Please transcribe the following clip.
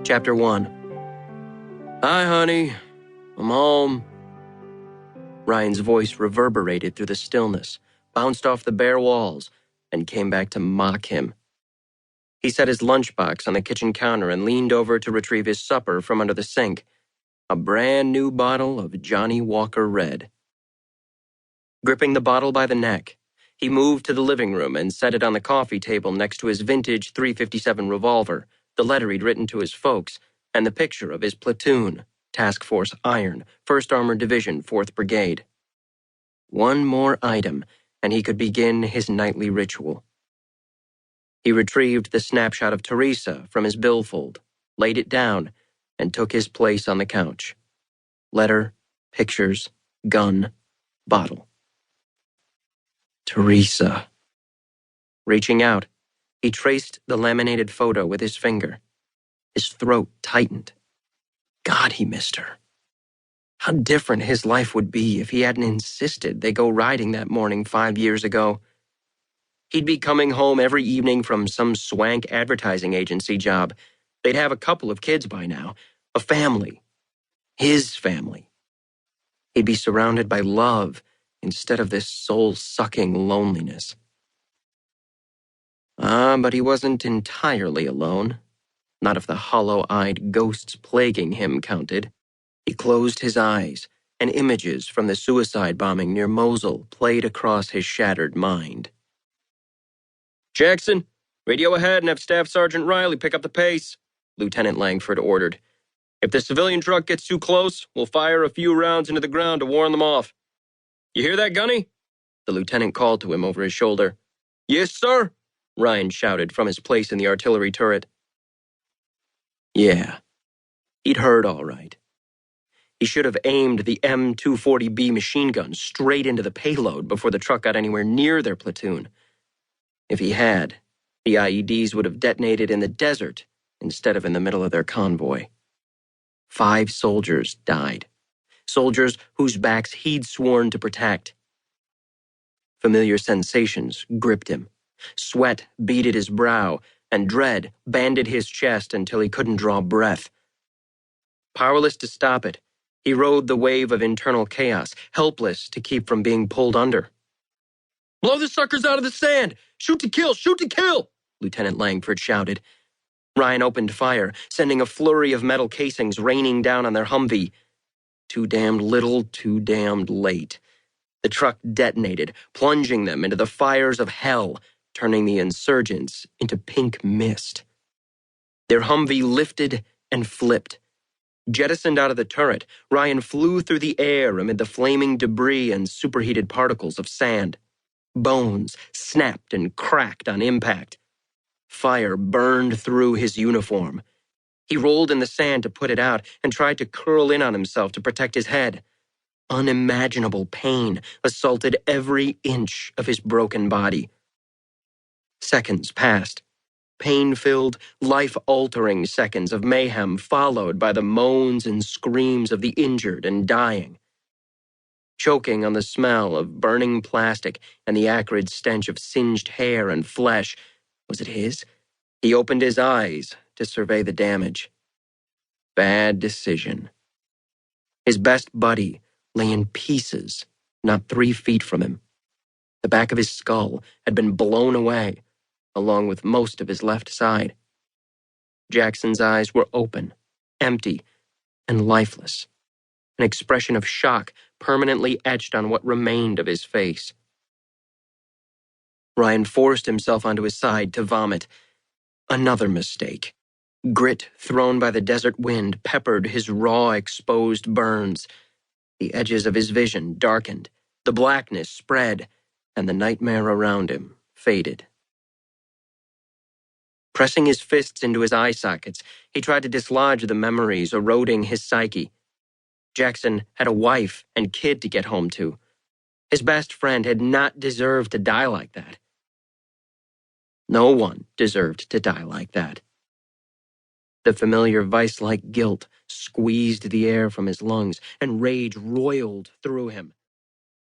Chapter 1. Hi, honey. I'm home. Ryan's voice reverberated through the stillness, bounced off the bare walls, and came back to mock him. He set his lunchbox on the kitchen counter and leaned over to retrieve his supper from under the sink, a brand new bottle of Johnny Walker Red. Gripping the bottle by the neck, he moved to the living room and set it on the coffee table next to his vintage .357 revolver, the letter he'd written to his folks, and the picture of his platoon, Task Force Iron, 1st Armored Division, 4th Brigade. One more item, and he could begin his nightly ritual. He retrieved the snapshot of Teresa from his billfold, laid it down, and took his place on the couch. Letter, pictures, gun, bottle. Teresa. Reaching out, he traced the laminated photo with his finger. His throat tightened. God, he missed her. How different his life would be if he hadn't insisted they go riding that morning 5 years ago. He'd be coming home every evening from some swank advertising agency job. They'd have a couple of kids by now, a family. His family. He'd be surrounded by love instead of this soul-sucking loneliness. But he wasn't entirely alone. Not if the hollow-eyed ghosts plaguing him counted. He closed his eyes, and images from the suicide bombing near Mosul played across his shattered mind. Jackson, radio ahead and have Staff Sergeant Riley pick up the pace, Lieutenant Langford ordered. If the civilian truck gets too close, we'll fire a few rounds into the ground to warn them off. You hear that, Gunny? The lieutenant called to him over his shoulder. Yes, sir, Ryan shouted from his place in the artillery turret. Yeah, he'd heard all right. He should have aimed the M240B machine gun straight into the payload before the truck got anywhere near their platoon. If he had, the IEDs would have detonated in the desert instead of in the middle of their convoy. 5 soldiers died. Soldiers whose backs he'd sworn to protect. Familiar sensations gripped him. Sweat beaded his brow, and dread banded his chest until he couldn't draw breath. Powerless to stop it, he rode the wave of internal chaos, helpless to keep from being pulled under. Blow the suckers out of the sand! Shoot to kill! Shoot to kill! Lieutenant Langford shouted. Ryan opened fire, sending a flurry of metal casings raining down on their Humvee. Too damned little, too damned late. The truck detonated, plunging them into the fires of hell, turning the insurgents into pink mist. Their Humvee lifted and flipped. Jettisoned out of the turret, Ryan flew through the air amid the flaming debris and superheated particles of sand. Bones snapped and cracked on impact. Fire burned through his uniform. He rolled in the sand to put it out and tried to curl in on himself to protect his head. Unimaginable pain assaulted every inch of his broken body. Seconds passed. Pain-filled, life-altering seconds of mayhem followed by the moans and screams of the injured and dying. Choking on the smell of burning plastic and the acrid stench of singed hair and flesh, was it his? He opened his eyes to survey the damage. Bad decision. His best buddy lay in pieces, not 3 feet from him. The back of his skull had been blown away, along with most of his left side. Jackson's eyes were open, empty, and lifeless, an expression of shock permanently etched on what remained of his face. Ryan forced himself onto his side to vomit. Another mistake. Grit thrown by the desert wind peppered his raw, exposed burns. The edges of his vision darkened, the blackness spread, and the nightmare around him faded. Pressing his fists into his eye sockets, he tried to dislodge the memories eroding his psyche. Jackson had a wife and kid to get home to. His best friend had not deserved to die like that. No one deserved to die like that. The familiar vice-like guilt squeezed the air from his lungs, and rage roiled through him.